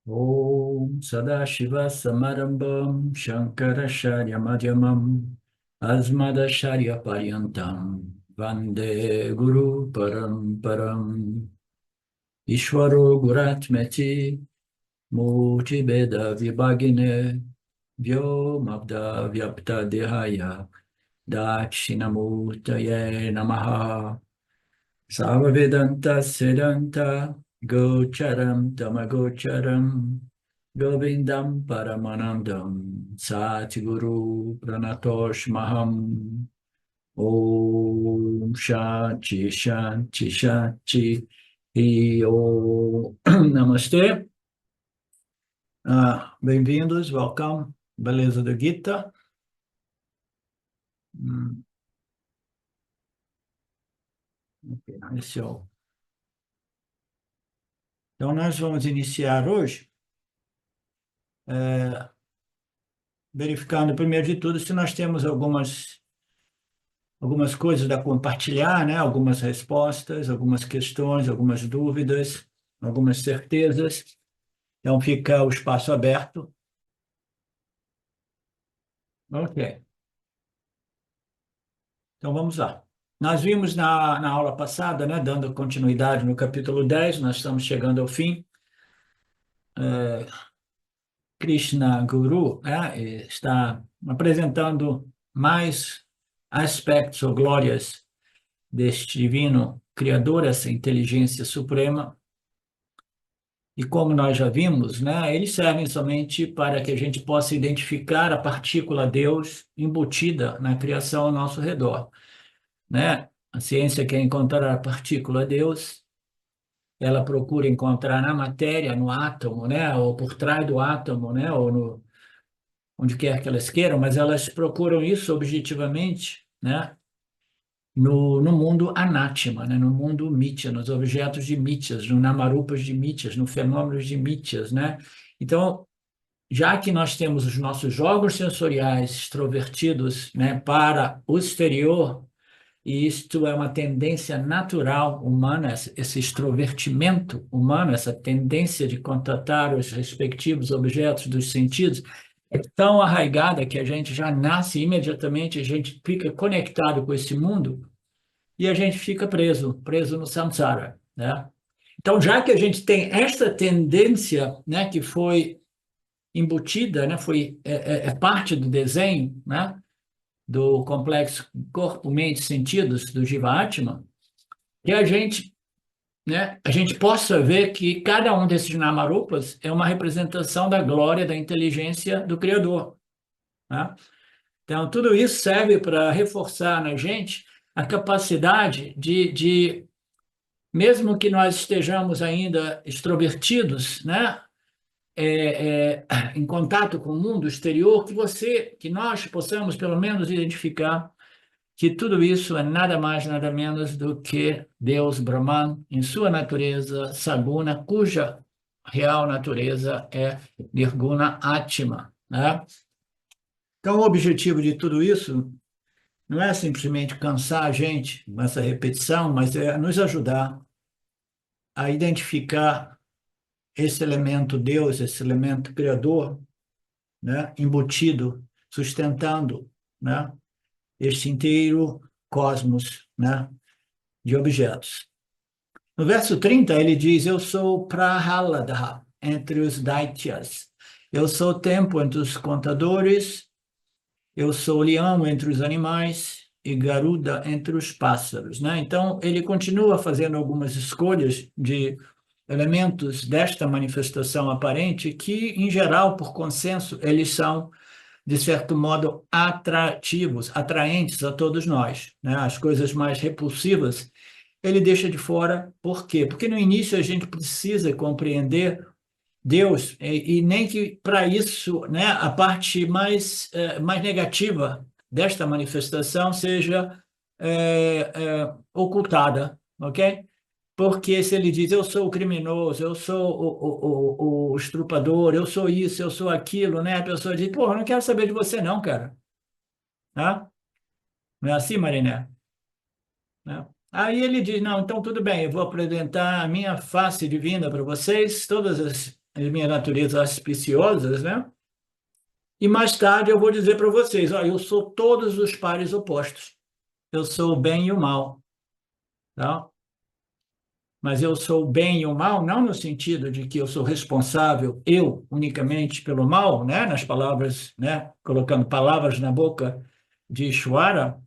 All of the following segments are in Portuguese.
Om Sadashiva Samarambam Shankaracharya Madhyamam Asmadacharya Paryantam Vande Guru Paramparam Ishvaro Guratmeti Murti Beda Vibhagine Vyomabda Vyapta Dehaya Dakshinamurtaye Namaha Sarva Vedanta Siddhanta Gocharam Tamagocharam Govindam Paramanandam Satguru Pranatosh Maham Om Shanti Shanti Shanti e Om Namastê. Bem-vindos, welcome. Beleza do Gita. Okay, iniciou. Então, nós vamos iniciar hoje verificando, primeiro de tudo, se nós temos algumas coisas a compartilhar, né? Algumas respostas, algumas questões, algumas dúvidas, algumas certezas. Então, fica o espaço aberto. Ok. Então, vamos lá. Nós vimos na aula passada, né, dando continuidade no capítulo 10, nós estamos chegando ao fim. Krishna Guru, né, está apresentando mais aspectos ou glórias deste divino Criador, essa inteligência suprema. E como nós já vimos, né, eles servem somente para que a gente possa identificar a partícula Deus embutida na criação ao nosso redor, né? A ciência quer encontrar a partícula Deus, ela procura encontrar na matéria, no átomo, né, ou por trás do átomo, né, ou onde quer que elas queiram, mas elas procuram isso objetivamente, né, no mundo anátema, né, no mundo mítya, nos objetos de mítyas, no namarupas de mítyas, no fenômenos de mítyas, né? Então, já que nós temos os nossos jogos sensoriais extrovertidos, né, para o exterior, e isto é uma tendência natural humana, esse extrovertimento humano, essa tendência de contatar os respectivos objetos dos sentidos, é tão arraigada que a gente já nasce imediatamente, a gente fica conectado com esse mundo e a gente fica preso no samsara, né? Então, já que a gente tem esta tendência, né, que foi embutida, né, é parte do desenho, né, do complexo corpo, mente, sentidos do Jiva Atma, que a gente, né, a gente possa ver que cada um desses namarupas é uma representação da glória, da inteligência do Criador, né? Então, tudo isso serve para reforçar na gente a capacidade mesmo que nós estejamos ainda extrovertidos, né, em contato com o mundo exterior, que nós possamos pelo menos identificar que tudo isso é nada mais, nada menos do que Deus Brahman, em sua natureza saguna, cuja real natureza é Nirguna Atma, né? Então, o objetivo de tudo isso não é simplesmente cansar a gente com essa repetição, mas é nos ajudar a identificar esse elemento Deus, esse elemento criador, né, embutido, sustentando, né, este inteiro cosmos, né, de objetos. No verso 30, ele diz: eu sou Prahalada entre os Daityas, eu sou o tempo entre os contadores, eu sou o leão entre os animais e Garuda entre os pássaros, né? Então, ele continua fazendo algumas escolhas de elementos desta manifestação aparente que, em geral, por consenso, eles são, de certo modo, atrativos, atraentes a todos nós, né? As coisas mais repulsivas, ele deixa de fora. Por quê? Porque no início a gente precisa compreender Deus, e nem que para isso, né, a parte mais negativa desta manifestação seja ocultada, ok? Porque se ele diz, eu sou o criminoso, eu sou o estrupador, eu sou isso, eu sou aquilo, né? A pessoa diz, pô, eu não quero saber de você não, cara. Tá? Não é assim, Mariné? Né? Aí ele diz, não, então tudo bem, eu vou apresentar a minha face divina para vocês, todas as minhas naturezas auspiciosas, né? E mais tarde eu vou dizer para vocês, ó, eu sou todos os pares opostos. Eu sou o bem e o mal, tá? Mas eu sou o bem e o mal, não no sentido de que eu sou responsável, eu, unicamente pelo mal, né? Nas palavras, né? Colocando palavras na boca de Ishvara.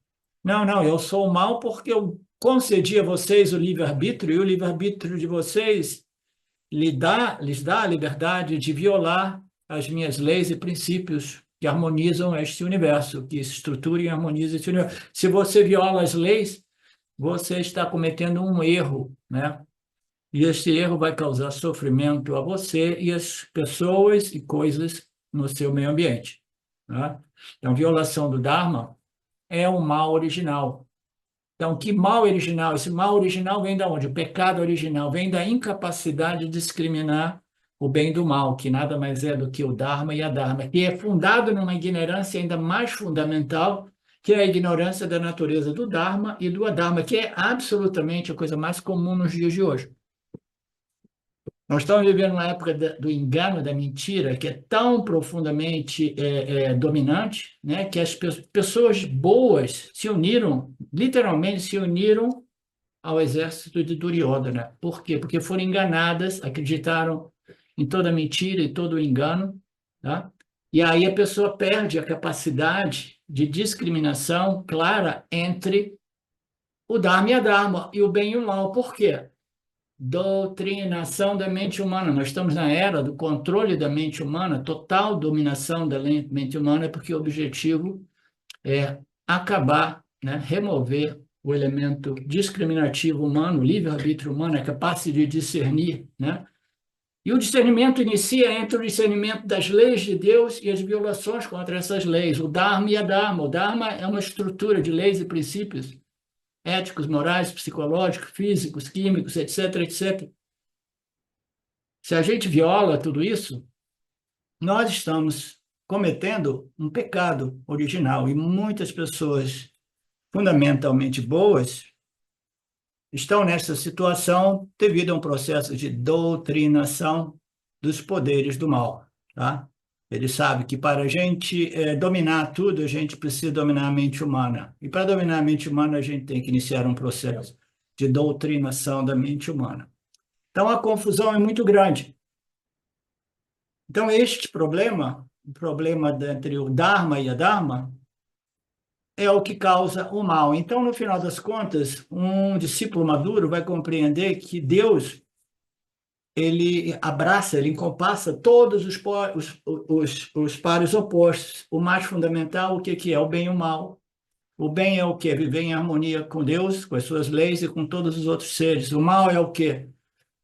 Não, não, eu sou o mal porque eu concedi a vocês o livre-arbítrio, e o livre-arbítrio de vocês lhes dá a liberdade de violar as minhas leis e princípios que harmonizam este universo, que estruturam e harmonizam este universo. Se você viola as leis, você está cometendo um erro, né? E esse erro vai causar sofrimento a você e as pessoas e coisas no seu meio ambiente, tá? Então, violação do Dharma é um mal original. Então, que mal original? Esse mal original vem da onde? O pecado original vem da incapacidade de discriminar o bem do mal, que nada mais é do que o Dharma e a Dharma, que é fundado numa ignorância ainda mais fundamental, que é a ignorância da natureza do Dharma e do Adharma, que é absolutamente a coisa mais comum nos dias de hoje. Nós estamos vivendo uma época do engano, da mentira, que é tão profundamente dominante, né, que as pessoas boas se uniram, literalmente se uniram ao exército de Duryodhana. Por quê? Porque foram enganadas, acreditaram em toda a mentira e todo o engano, tá? E aí a pessoa perde a capacidade de discriminação clara entre o Dharma e a Dharma, e o bem e o mal. Por quê? Doutrinação da mente humana. Nós estamos na era do controle da mente humana, total dominação da mente humana, porque o objetivo é acabar, né, remover o elemento discriminativo humano, o livre-arbítrio humano, a capacidade de discernir, né? E o discernimento inicia entre o discernimento das leis de Deus e as violações contra essas leis, o Dharma e a Dharma. O Dharma é uma estrutura de leis e princípios éticos, morais, psicológicos, físicos, químicos, etc., etc. Se a gente viola tudo isso, nós estamos cometendo um pecado original e muitas pessoas fundamentalmente boas estão nessa situação devido a um processo de doutrinação dos poderes do mal, tá? Ele sabe que para a gente dominar tudo, a gente precisa dominar a mente humana. E para dominar a mente humana, a gente tem que iniciar um processo de doutrinação da mente humana. Então, a confusão é muito grande. Então, este problema, o problema entre o Dharma e a Dharma, é o que causa o mal. Então, no final das contas, um discípulo maduro vai compreender que Deus, ele abraça, ele encompassa todos os pares opostos. O mais fundamental, o que é? O bem e o mal. O bem é o quê? Viver em harmonia com Deus, com as suas leis e com todos os outros seres. O mal é o quê?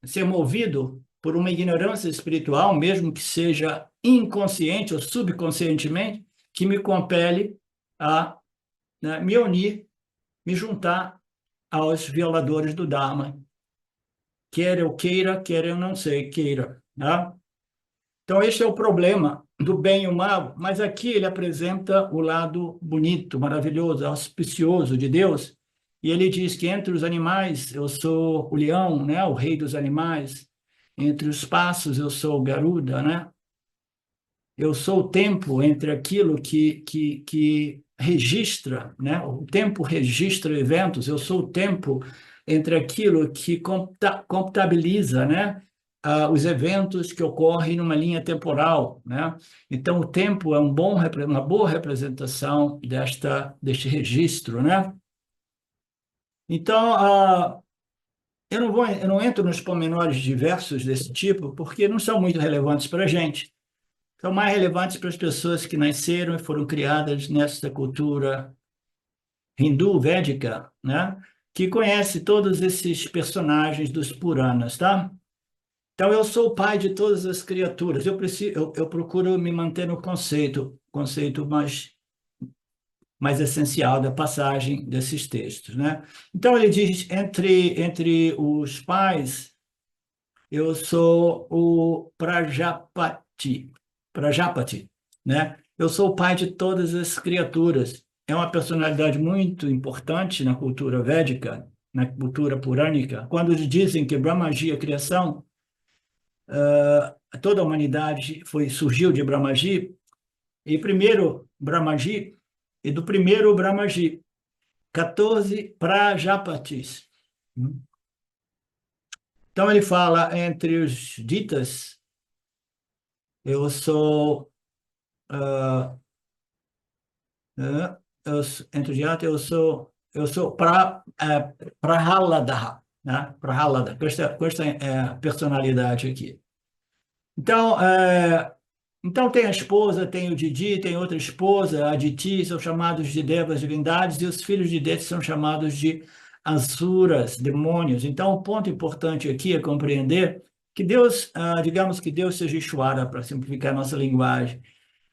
Ser movido por uma ignorância espiritual, mesmo que seja inconsciente ou subconscientemente, que me compele a, né, me unir, me juntar aos violadores do Dharma. Quer eu queira, quer eu não sei, queira. Tá? Então, este é o problema do bem e o mal, mas aqui ele apresenta o lado bonito, maravilhoso, auspicioso de Deus, e ele diz que entre os animais eu sou o leão, né, o rei dos animais, entre os passos eu sou o Garuda, né? Eu sou o tempo entre aquilo que registra, né? O tempo registra eventos, eu sou o tempo entre aquilo que computabiliza, né? Os eventos que ocorrem numa linha temporal, né? Então, o tempo é uma boa representação deste registro, né? Então, eu não entro nos pormenores diversos desse tipo, porque não são muito relevantes para a gente. São mais relevantes para as pessoas que nasceram e foram criadas nessa cultura hindu, védica, né? Que conhece todos esses personagens dos Puranas, tá? Então, eu sou o pai de todas as criaturas. Eu procuro me manter no conceito mais essencial da passagem desses textos, né? Então, ele diz, entre os pais, eu sou o Prajapati, né? Eu sou o pai de todas as criaturas. É uma personalidade muito importante na cultura védica, na cultura purânica. Quando dizem que Brahmaji é a criação, toda a humanidade surgiu de Brahmaji, e primeiro Brahmaji, e do primeiro Brahmaji, 14 Prajapatis. Então ele fala entre os ditas, eu sou, entre os ditas, eu sou Prahalada, né? Prahalada, com esta personalidade aqui. Então tem a esposa, tem o Didi, tem outra esposa, a Aditi, são chamados de devas, divindades, e os filhos de Deus são chamados de asuras, demônios. Então, o ponto importante aqui é compreender que Deus, digamos que Deus seja Ishvara, para simplificar a nossa linguagem,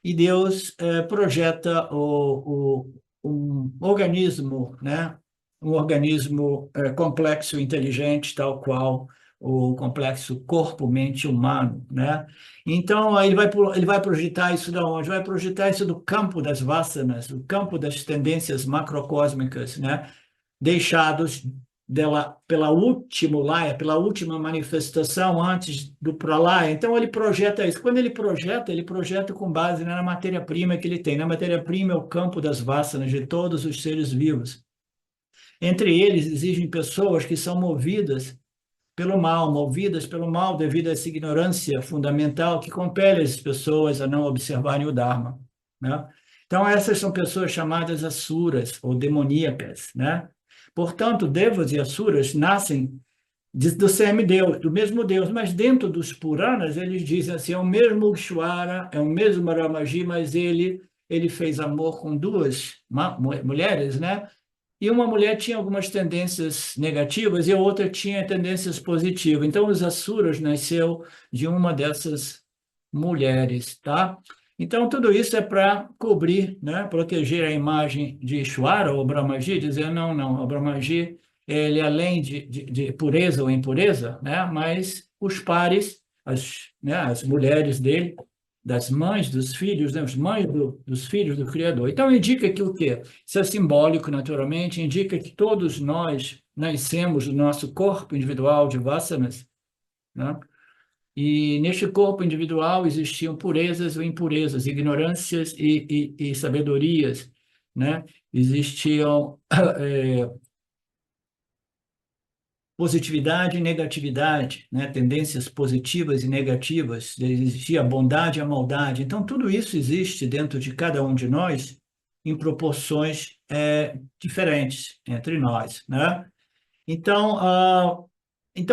e Deus projeta um organismo, né? Um organismo complexo, inteligente, tal qual o complexo corpo-mente humano, né? Então, aí ele vai projetar isso da onde? Vai projetar isso do campo das vasanas, do campo das tendências macrocósmicas, né? Deixados pela última laya, pela última manifestação antes do pralaya. Então, ele projeta isso. Quando ele projeta com base na matéria-prima que ele tem. Na matéria-prima é o campo das vasanas de todos os seres vivos. Entre eles, existem pessoas que são movidas pelo mal devido a essa ignorância fundamental que compele as pessoas a não observarem o Dharma, né? Então, essas são pessoas chamadas asuras ou demoníacas, né? Portanto, devas e asuras nascem do semideus, do mesmo Deus, mas dentro dos Puranas eles dizem assim, é o mesmo Ishvara, é o mesmo Ramaji, mas ele fez amor com duas mulheres, né? E uma mulher tinha algumas tendências negativas e a outra tinha tendências positivas. Então, os Asuras nasceu de uma dessas mulheres, tá? Então, tudo isso é para cobrir, né? Proteger a imagem de Ishvara ou Brahmaji, dizer, não, o Brahmaji, ele além de pureza ou impureza, né? Mas os pares, as mulheres dele, das mães dos filhos, né? Os mães dos filhos do Criador. Então, indica que o quê? Isso é simbólico, naturalmente, indica que todos nós nascemos do nosso corpo individual de vasanas, né? E neste corpo individual existiam purezas ou impurezas, ignorâncias e sabedorias, né? Existiam positividade e negatividade, né? Tendências positivas e negativas, existia a bondade e a maldade. Então, tudo isso existe dentro de cada um de nós em proporções diferentes entre nós, né? Então,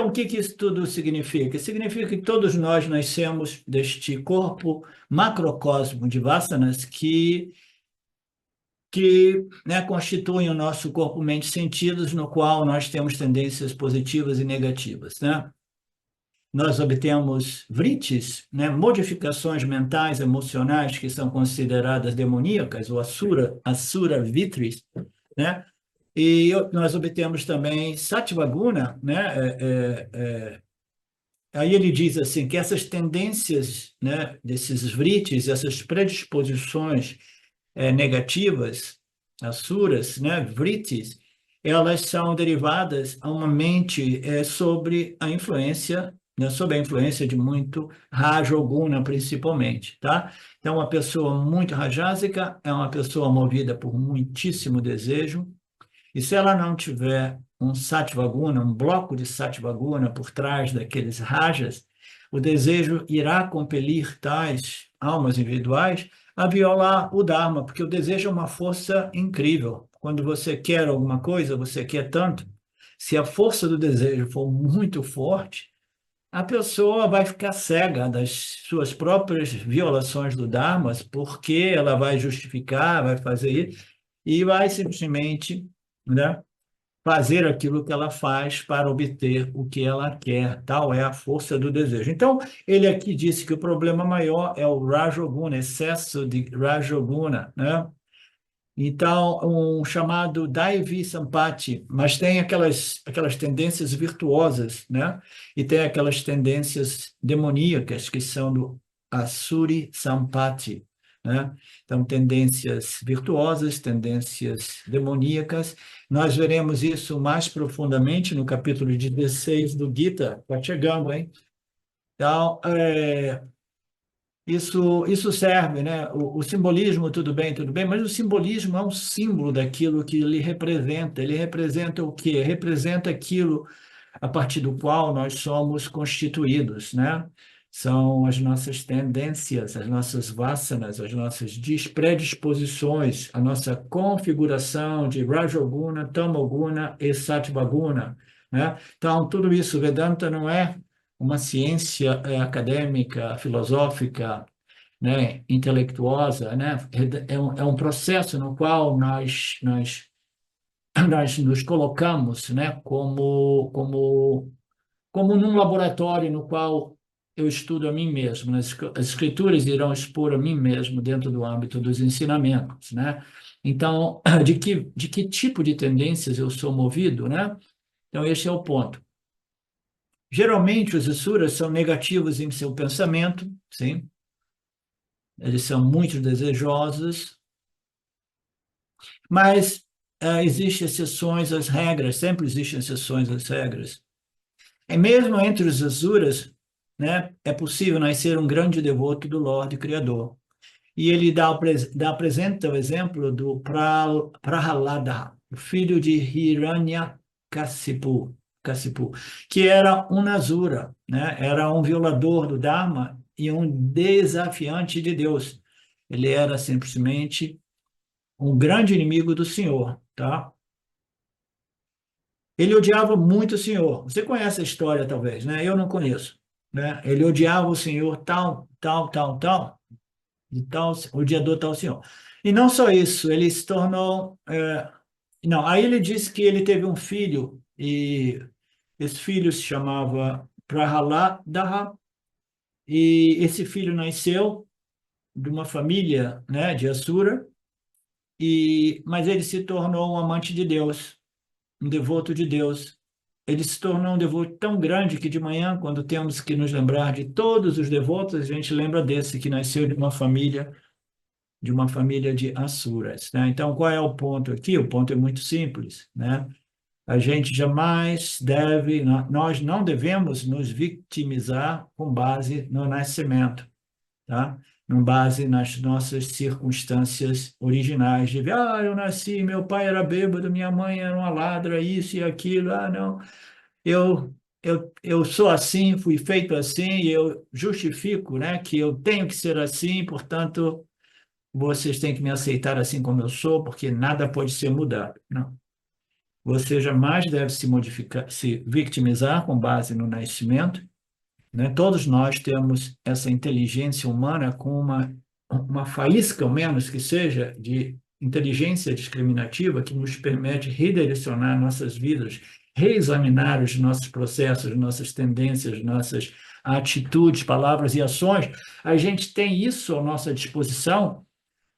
o que isso tudo significa? Significa que todos nós nascemos deste corpo macrocosmo de vasanas que né, constituem o nosso corpo, mente, sentidos, no qual nós temos tendências positivas e negativas, né? Nós obtemos vritis, né, modificações mentais, emocionais, que são consideradas demoníacas, ou asura vitris, né? E nós obtemos também sattva guna, né? Aí ele diz assim, que essas tendências, né, desses vritis, essas predisposições negativas, asuras, né, vritis, elas são derivadas a uma mente sobre a influência, né, sob a influência de muito rajoguna, principalmente, tá? Então, uma pessoa muito rajásica é uma pessoa movida por muitíssimo desejo, e se ela não tiver um sattvaguna, um bloco de sattvaguna por trás daqueles rajas, o desejo irá compelir tais almas individuais a violar o Dharma, porque o desejo é uma força incrível. Quando você quer alguma coisa, você quer tanto. Se a força do desejo for muito forte, a pessoa vai ficar cega das suas próprias violações do Dharma, porque ela vai justificar, vai fazer isso, e vai simplesmente, né, fazer aquilo que ela faz para obter o que ela quer. Tal é a força do desejo. Então, ele aqui disse que o problema maior é o Rajoguna, excesso de Rajoguna, né? Então, um chamado Daivi Sampati, mas tem aquelas tendências virtuosas, né? E tem aquelas tendências demoníacas, que são do Asuri Sampati, né? Então, tendências virtuosas, tendências demoníacas. Nós veremos isso mais profundamente no capítulo 16 do Gita. Está chegando, hein? Então, isso serve, né? O simbolismo, tudo bem, mas o simbolismo é um símbolo daquilo que ele representa. Ele representa o quê? Representa aquilo a partir do qual nós somos constituídos, né? São as nossas tendências, as nossas vasanas, as nossas predisposições, a nossa configuração de Rajoguna, Tamoguna e Sattvaguna, né? Então, tudo isso, Vedanta não é uma ciência acadêmica, filosófica, né, intelectuosa, né? É um processo no qual nós nos colocamos, né, como num laboratório no qual eu estudo a mim mesmo. As escrituras irão expor a mim mesmo dentro do âmbito dos ensinamentos, né? Então, de que tipo de tendências eu sou movido, né? Então, esse é o ponto. Geralmente, os asuras são negativos em seu pensamento, sim? Eles são muito desejosos, mas existem exceções às regras, sempre existem exceções às regras. E mesmo entre os asuras, né, é possível nascer um grande devoto do Lorde Criador. E ele apresenta o exemplo do Prahalada, o filho de Hiranyakasipu, que era um asura, né? Era um violador do Dharma e um desafiante de Deus. Ele era simplesmente um grande inimigo do Senhor, tá? Ele odiava muito o Senhor. Você conhece a história, talvez, né? Eu não conheço, né? Ele odiava o Senhor tal, tal, tal, tal, de tal, odiador tal Senhor. E não só isso, ele se tornou... não, aí ele disse que ele teve um filho, e esse filho se chamava Prahaladaha, e esse filho nasceu de uma família, né, de Asura, mas ele se tornou um amante de Deus, um devoto de Deus. Ele se tornou um devoto tão grande que de manhã, quando temos que nos lembrar de todos os devotos, a gente lembra desse que nasceu de uma família de asuras, né? Então, qual é o ponto aqui? O ponto é muito simples, né? A gente jamais deve, nós não devemos nos vitimizar com base no nascimento, tá? Com base nas nossas circunstâncias originais, de ver, eu nasci, meu pai era bêbado, minha mãe era uma ladra, isso e aquilo, não, eu sou assim, fui feito assim, e eu justifico, né, que eu tenho que ser assim, portanto, vocês têm que me aceitar assim como eu sou, porque nada pode ser mudado. Não. Você jamais deve se modificar, se vitimizar com base no nascimento, né? Todos nós temos essa inteligência humana com uma faísca, ao menos que seja, de inteligência discriminativa que nos permite redirecionar nossas vidas, reexaminar os nossos processos, nossas tendências, nossas atitudes, palavras e ações. A gente tem isso à nossa disposição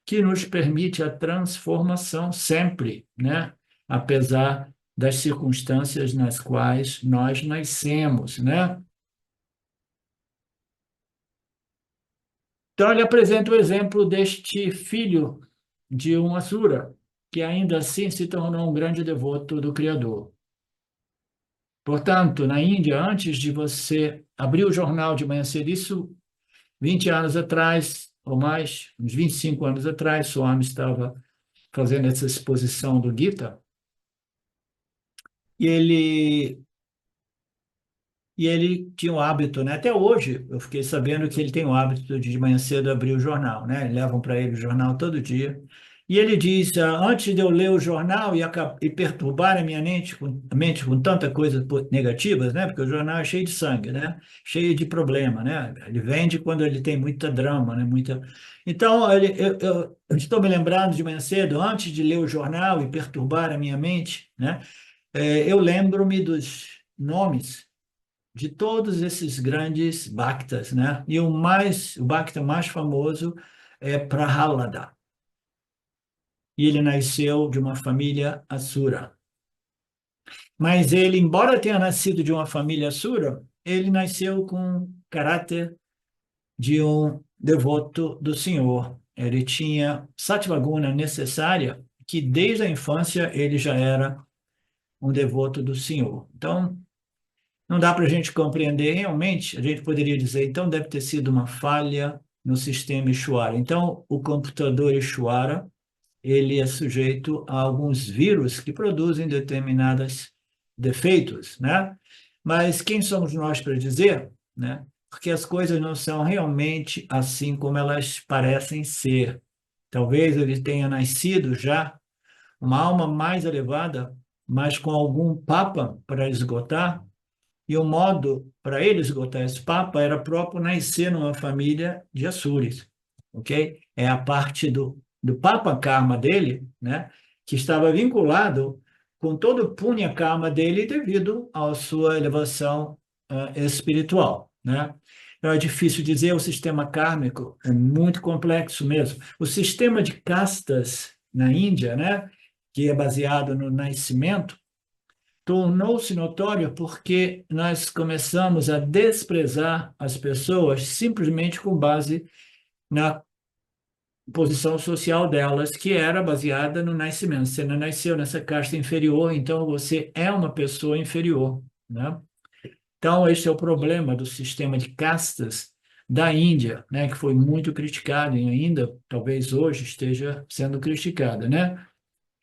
que nos permite a transformação sempre, né? Apesar das circunstâncias nas quais nós nascemos, né? Então, ele apresenta o exemplo deste filho de um Asura, que ainda assim se tornou um grande devoto do Criador. Portanto, na Índia, antes de você abrir o jornal de manhã cedo, isso 20 anos atrás, ou mais, uns 25 anos atrás, Swami estava fazendo essa exposição do Gita, e ele tinha o hábito, né? Até hoje eu fiquei sabendo que ele tem o hábito de manhã cedo abrir o jornal, né? Levam para ele o jornal todo dia. E ele diz, antes de eu ler o jornal e perturbar a mente com tanta coisa negativas, né? Porque o jornal é cheio de sangue, né? Cheio de problema, né? Ele vende quando ele tem muita drama, né? Então, eu estou me lembrando de manhã cedo, antes de ler o jornal e perturbar a minha mente, né? Eu lembro-me dos nomes de todos esses grandes bhaktas, né? E o bhakta mais famoso é Prahalada. E ele nasceu de uma família Asura. Mas ele, embora tenha nascido de uma família Asura, ele nasceu com caráter de um devoto do Senhor. Ele tinha Sattvaguna necessária, que desde a infância ele já era um devoto do Senhor. Então, não dá para a gente compreender realmente, a gente poderia dizer, então deve ter sido uma falha no sistema Ishwara. Então, o computador Ishwara, ele é sujeito a alguns vírus que produzem determinados defeitos, né? Mas quem somos nós para dizer, né? Porque as coisas não são realmente assim como elas parecem ser. Talvez ele tenha nascido já uma alma mais elevada, mas com algum papa para esgotar, e o modo para ele esgotar esse papa era próprio nascer numa família de Açúris, ok? É a parte do papa karma dele, né? Que estava vinculado com todo o punya karma dele devido à sua elevação espiritual, né? Então é difícil dizer, o sistema kármico é muito complexo mesmo. O sistema de castas na Índia, né? Que é baseado no nascimento, tornou-se notório porque nós começamos a desprezar as pessoas simplesmente com base na posição social delas, que era baseada no nascimento. Você não nasceu nessa casta inferior, então você é uma pessoa inferior, né? Então, esse é o problema do sistema de castas da Índia, né, que foi muito criticado e ainda, talvez hoje, esteja sendo criticado, né?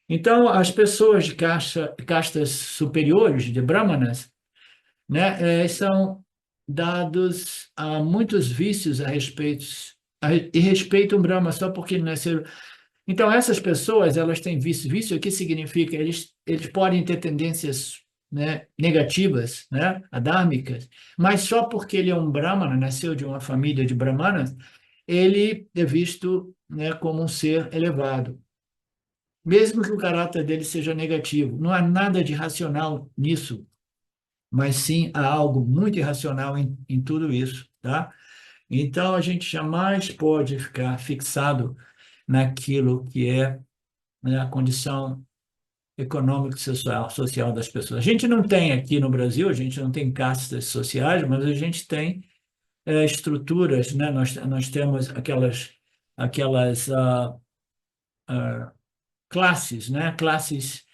Então, as pessoas de castas superiores, de brahmanas, né, são dados a muitos vícios a respeito, e respeitam Brahma só porque nasceram. Então, essas pessoas, elas têm vício. Vício, o que significa? Eles podem ter tendências, né, negativas, né, adármicas, mas só porque ele é um Brahmana, nasceu de uma família de Brahmanas, ele é visto, né, como um ser elevado mesmo que o caráter dele seja negativo. Não há nada de racional nisso, mas sim há algo muito irracional em tudo isso, tá? Então, a gente jamais pode ficar fixado naquilo que é, né, a condição econômica e social das pessoas. A gente não tem aqui no Brasil, a gente não tem castas sociais, mas a gente tem estruturas, né? Nós temos aquelas classes, né? Classes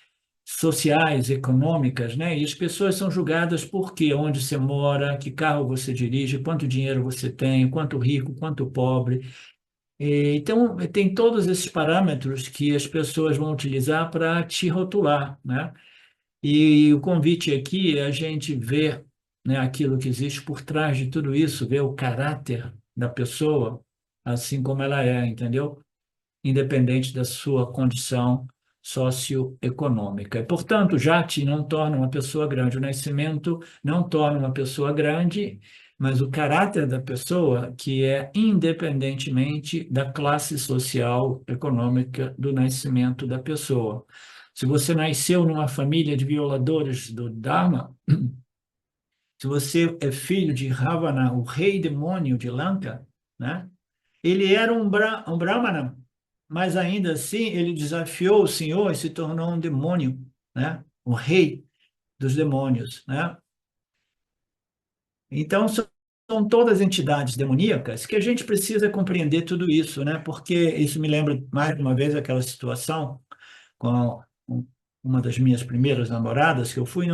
sociais, econômicas, né? E as pessoas são julgadas por quê? Onde você mora, que carro você dirige, quanto dinheiro você tem, quanto rico, quanto pobre. Então, tem todos esses parâmetros que as pessoas vão utilizar para te rotular, né? E o convite aqui é a gente ver, né, aquilo que existe por trás de tudo isso, ver o caráter da pessoa, assim como ela é, entendeu? Independente da sua condição socioeconômica. E, portanto, Jati não torna uma pessoa grande, o nascimento não torna uma pessoa grande, mas o caráter da pessoa, que é independentemente da classe social econômica do nascimento da pessoa. Se você nasceu numa família de violadores do Dharma, se você é filho de Ravana, o rei demônio de Lanka, né? Ele era um brahmana, mas ainda assim ele desafiou o Senhor e se tornou um demônio, né? O rei dos demônios, né? Então são todas entidades demoníacas que a gente precisa compreender tudo isso, né? Porque isso me lembra mais uma vez aquela situação com uma das minhas primeiras namoradas, que eu fui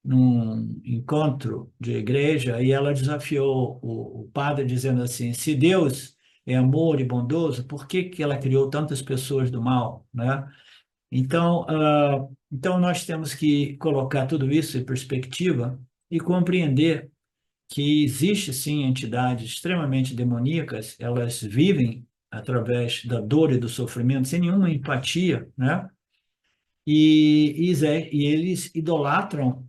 num encontro de igreja e ela desafiou o padre dizendo assim: se Deus é amor e bondoso, por que que ela criou tantas pessoas do mal, né? Então, então nós temos que colocar tudo isso em perspectiva e compreender que existe sim entidades extremamente demoníacas, elas vivem através da dor e do sofrimento sem nenhuma empatia, né? E eles idolatram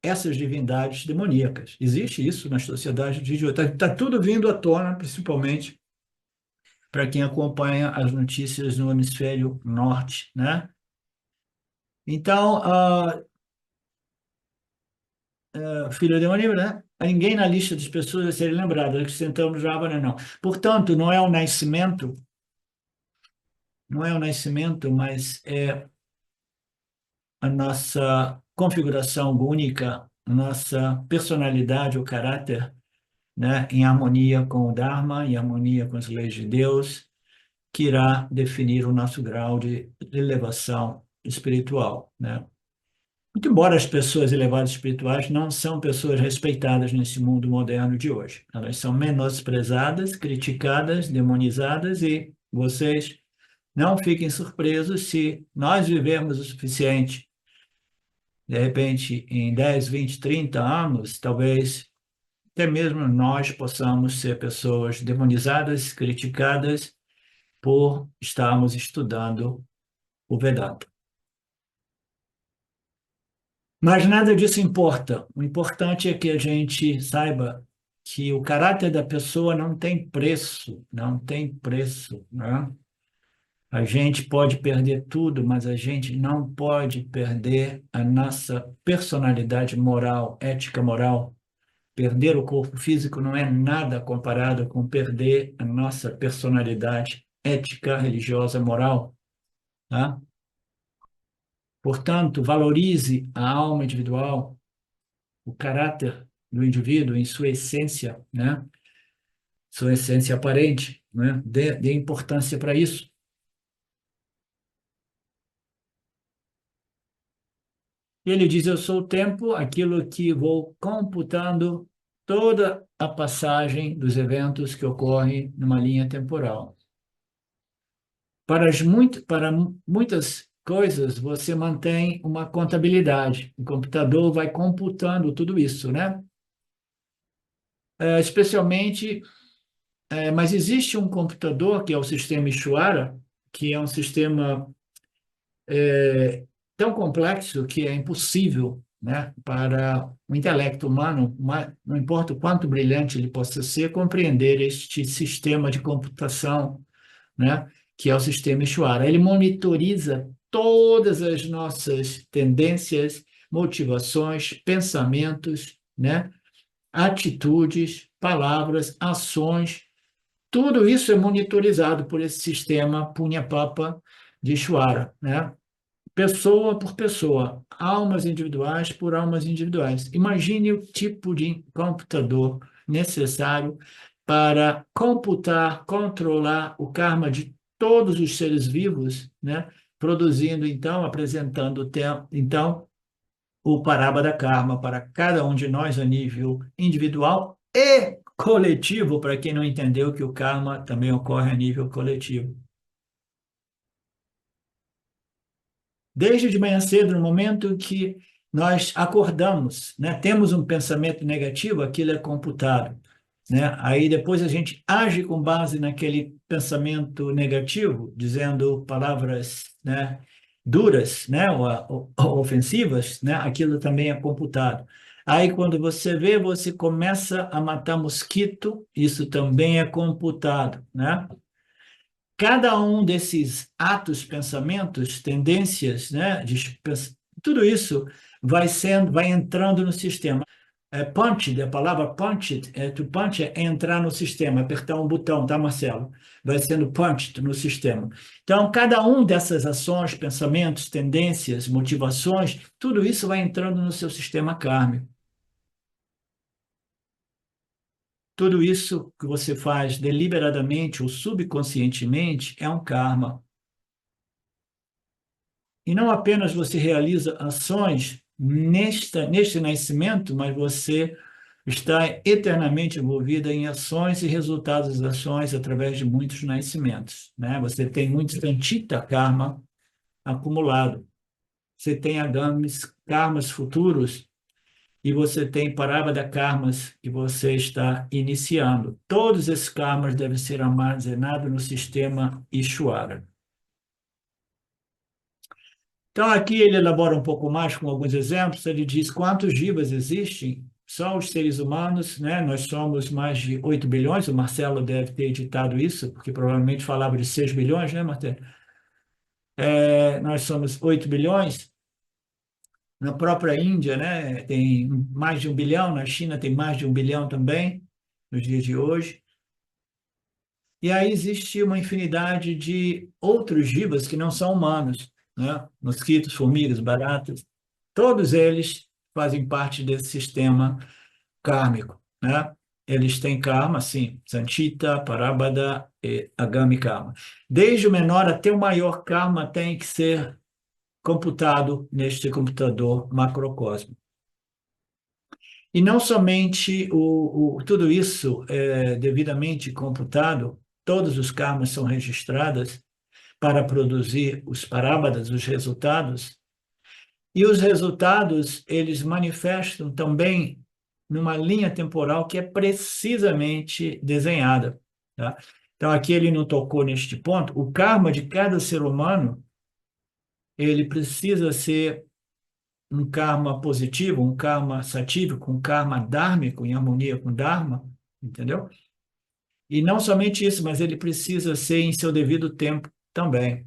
essas divindades demoníacas. Existe isso na sociedade de hoje. Está tudo vindo à tona, principalmente para quem acompanha as notícias no hemisfério norte, né? Então, filho demoníaco, né? Ninguém na lista das pessoas a serem lembradas, acrescentamos Ravana, não. Portanto, não é o nascimento, não é o nascimento, mas é a nossa configuração única, nossa personalidade, o caráter, né, em harmonia com o Dharma, em harmonia com as leis de Deus, que irá definir o nosso grau de elevação espiritual, né? Muito embora as pessoas elevadas espirituais não são pessoas respeitadas nesse mundo moderno de hoje. Elas são menosprezadas, criticadas, demonizadas e vocês não fiquem surpresos se nós vivermos o suficiente, de repente, em 10, 20, 30 anos, talvez até mesmo nós possamos ser pessoas demonizadas, criticadas por estarmos estudando o Vedanta. Mas nada disso importa. O importante é que a gente saiba que o caráter da pessoa não tem preço, não tem preço, né? A gente pode perder tudo, mas a gente não pode perder a nossa personalidade moral, ética moral. Perder o corpo físico não é nada comparado com perder a nossa personalidade ética, religiosa, moral, tá? Portanto, valorize a alma individual, o caráter do indivíduo em sua essência, né? Sua essência aparente, né? Dê importância para isso. Ele diz: eu sou o tempo, aquilo que vou computando toda a passagem dos eventos que ocorrem numa linha temporal. Para muitas coisas, você mantém uma contabilidade. O computador vai computando tudo isso, né? Especialmente, mas existe um computador, que é o sistema Ishwara, que é um sistema tão complexo que é impossível, né, para o intelecto humano, não importa o quanto brilhante ele possa ser, compreender este sistema de computação, né, que é o sistema Ishwara. Ele monitoriza todas as nossas tendências, motivações, pensamentos, né, atitudes, palavras, ações. Tudo isso é monitorizado por esse sistema Punya Papa de Ishwara, né? Pessoa por pessoa, almas individuais por almas individuais. Imagine o tipo de computador necessário para computar, controlar o karma de todos os seres vivos, né? Produzindo, então, apresentando, então, o Parabada Karma para cada um de nós a nível individual e coletivo, para quem não entendeu que o karma também ocorre a nível coletivo. Desde de manhã cedo, no momento que nós acordamos, né, temos um pensamento negativo, aquilo é computado, né? Aí depois a gente age com base naquele pensamento negativo, dizendo palavras, né, duras, né, ou ofensivas, né? Aquilo também é computado. Aí quando você vê, você começa a matar mosquito, isso também é computado, né? Cada um desses atos, pensamentos, tendências, né, tudo isso vai entrando no sistema. Punch, a palavra punch, to punch é entrar no sistema, apertar um botão, tá, Marcelo? Vai sendo punched no sistema. Então, cada um dessas ações, pensamentos, tendências, motivações, tudo isso vai entrando no seu sistema kármico. Tudo isso que você faz deliberadamente ou subconscientemente é um karma. E não apenas você realiza ações neste nascimento, mas você está eternamente envolvida em ações e resultados das ações através de muitos nascimentos, né? Você tem muito santita karma acumulado. Você tem agamis, karmas futuros e você tem parabada karmas que você está iniciando. Todos esses karmas devem ser armazenados no sistema Ishwara. Então, aqui ele elabora um pouco mais com alguns exemplos. Ele diz quantos jivas existem, só os seres humanos, né? Nós somos mais de 8 bilhões, o Marcelo deve ter editado isso, porque provavelmente falava de 6 bilhões, né, Marcelo? Nós somos 8 bilhões. Na própria Índia, né, tem mais de 1 bilhão, na China tem mais de 1 bilhão também, nos dias de hoje. E aí existe uma infinidade de outros jivas que não são humanos, né? Mosquitos, formigas, baratas, todos eles fazem parte desse sistema kármico, né? Eles têm karma, sim, Sanchita, Parabada, e Agami Karma. Desde o menor até o maior karma tem que ser computado neste computador macrocósmico. E não somente tudo isso é devidamente computado, todos os karmas são registrados para produzir os parábadas, os resultados, e os resultados, eles manifestam também numa linha temporal que é precisamente desenhada, tá? Então, aqui ele não tocou neste ponto. O karma de cada ser humano, ele precisa ser um karma positivo, um karma satívico, um karma dármico, em harmonia com o Dharma, entendeu? E não somente isso, mas ele precisa ser em seu devido tempo também.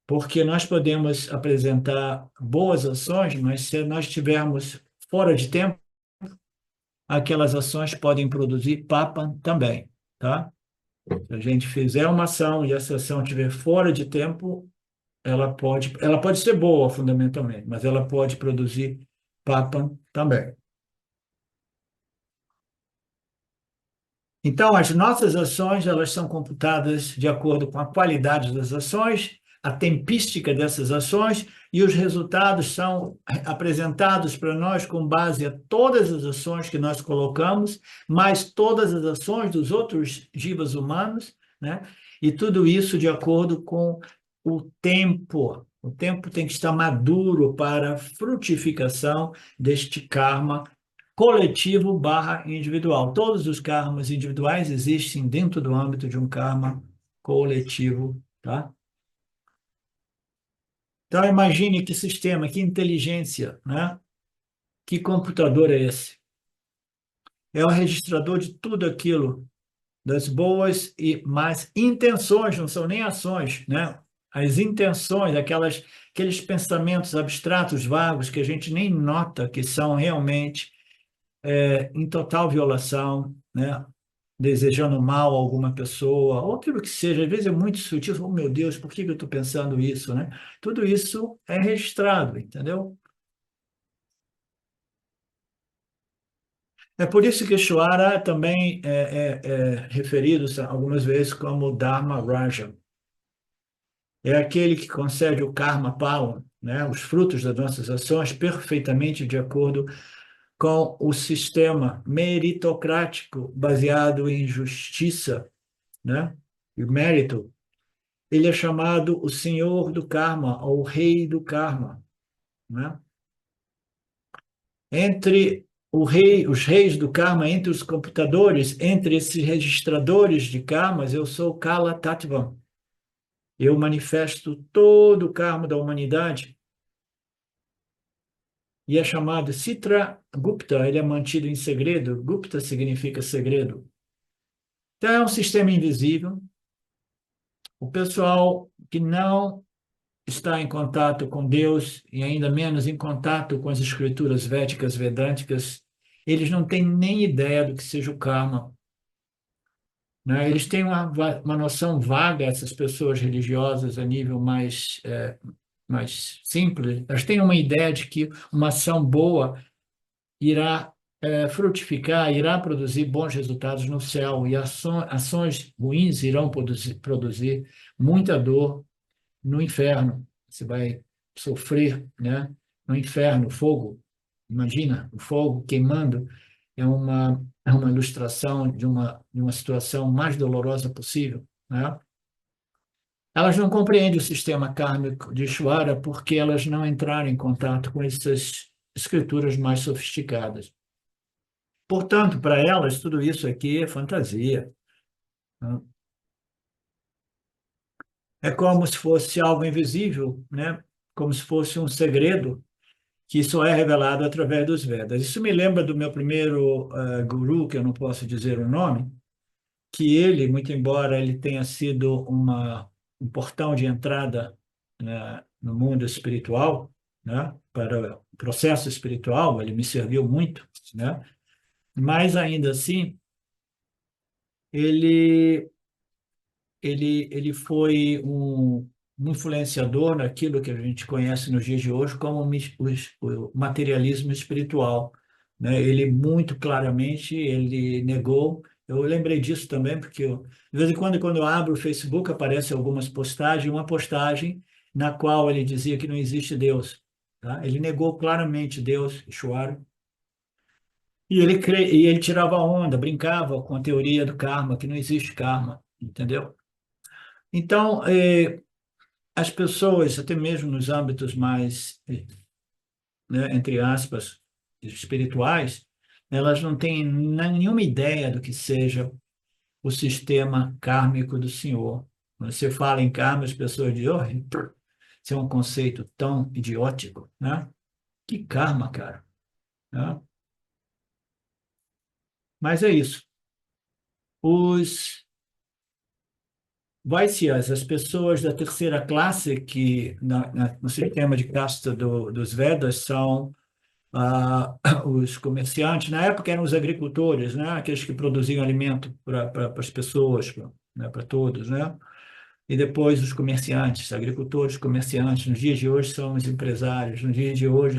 Porque nós podemos apresentar boas ações, mas se nós estivermos fora de tempo, aquelas ações podem produzir papa também, tá? Se a gente fizer uma ação e essa ação estiver fora de tempo, ela pode ser boa fundamentalmente, mas ela pode produzir papa também. Então, as nossas ações, elas são computadas de acordo com a qualidade das ações, a tempística dessas ações, e os resultados são apresentados para nós com base a todas as ações que nós colocamos, mais todas as ações dos outros jivas humanos, né? E tudo isso de acordo com o tempo. O tempo tem que estar maduro para a frutificação deste karma coletivo barra individual. Todos os karmas individuais existem dentro do âmbito de um karma coletivo, tá? Então, imagine que sistema, que inteligência, né? Que computador é esse? É o registrador de tudo aquilo, das boas e más intenções, não são nem ações, né? As intenções, aqueles pensamentos abstratos, vagos, que a gente nem nota que são realmente em total violação, né? Desejando mal a alguma pessoa, ou aquilo que seja, às vezes é muito sutil, oh meu Deus, por que eu estou pensando isso, né? Tudo isso é registrado, entendeu? É por isso que Shwara também é referido algumas vezes como Dharma Raja. É aquele que concede o karma pala, né? Os frutos das nossas ações perfeitamente de acordo com o sistema meritocrático baseado em justiça, né? E mérito. Ele é chamado o senhor do karma, ou o rei do karma, né? Entre os reis do karma, entre os computadores, entre esses registradores de karmas, eu sou Kala Tattvam. Eu manifesto todo o karma da humanidade e é chamado Citra Gupta, ele é mantido em segredo. Gupta significa segredo. Então, é um sistema invisível. O pessoal que não está em contato com Deus e ainda menos em contato com as escrituras védicas, vedânticas, eles não têm nem ideia do que seja o karma, né? Eles têm uma noção vaga, essas pessoas religiosas a nível mais simples, elas têm uma ideia de que uma ação boa irá frutificar, irá produzir bons resultados no céu, e ações ruins irão produzir muita dor no inferno. Você vai sofrer, né? No inferno, fogo. Imagina, o fogo queimando é uma ilustração de uma situação mais dolorosa possível, né? Elas não compreendem o sistema kármico de Ishvara porque elas não entraram em contato com essas escrituras mais sofisticadas. Portanto, para elas, tudo isso aqui é fantasia, né? É como se fosse algo invisível, né? Como se fosse um segredo que só é revelado através dos Vedas. Isso me lembra do meu primeiro guru, que eu não posso dizer o nome, que ele, muito embora ele tenha sido um portão de entrada, né, no mundo espiritual, né, para o processo espiritual, ele me serviu muito, né? Mas ainda assim, ele ele foi um influenciador naquilo que a gente conhece nos dias de hoje como o materialismo espiritual, né? Ele muito claramente ele negou. Eu lembrei disso também porque de vez em quando eu abro o Facebook aparece algumas postagens, uma postagem na qual ele dizia que não existe Deus. Tá? Ele negou claramente Deus, Ishwara, e ele tirava onda, brincava com a teoria do karma, que não existe karma, entendeu? Então, as pessoas, até mesmo nos âmbitos mais, né, entre aspas, espirituais, elas não têm nenhuma ideia do que seja o sistema kármico do Senhor. Quando você fala em karma, as pessoas dizem, oh, isso é um conceito tão idiótico, né? Que karma, cara, né? Mas é isso. Os Vaisyas, as pessoas da terceira classe, que no sistema de casta dos Vedas são os comerciantes, na época eram os agricultores, né? Aqueles que produziam alimento para as pessoas, né? Para todos, né? E depois os comerciantes, agricultores, comerciantes, nos dias de hoje são os empresários, nos dias de hoje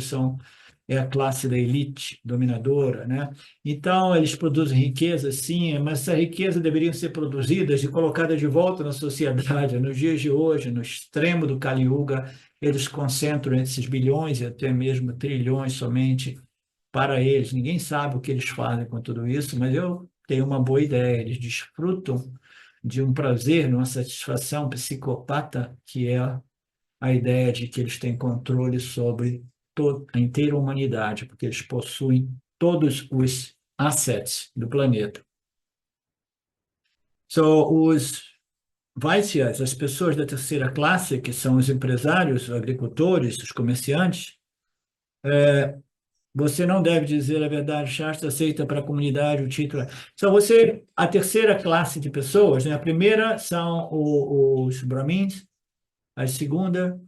é a classe da elite dominadora, né? Então, eles produzem riqueza, sim, mas essa riqueza deveria ser produzida e colocada de volta na sociedade. Nos dias de hoje, no extremo do Kali Yuga, eles concentram esses bilhões e até mesmo trilhões somente para eles. Ninguém sabe o que eles fazem com tudo isso, mas eu tenho uma boa ideia. Eles desfrutam de um prazer, de uma satisfação psicopata, que é a ideia de que eles têm controle sobre toda a inteira humanidade, porque eles possuem todos os assets do planeta. Os Vaisyas, as pessoas da terceira classe, que são os empresários, os agricultores, os comerciantes, você não deve dizer a verdade, Shastra aceita para a comunidade o título. A terceira classe de pessoas, né? A primeira são os Brahmins, a segunda,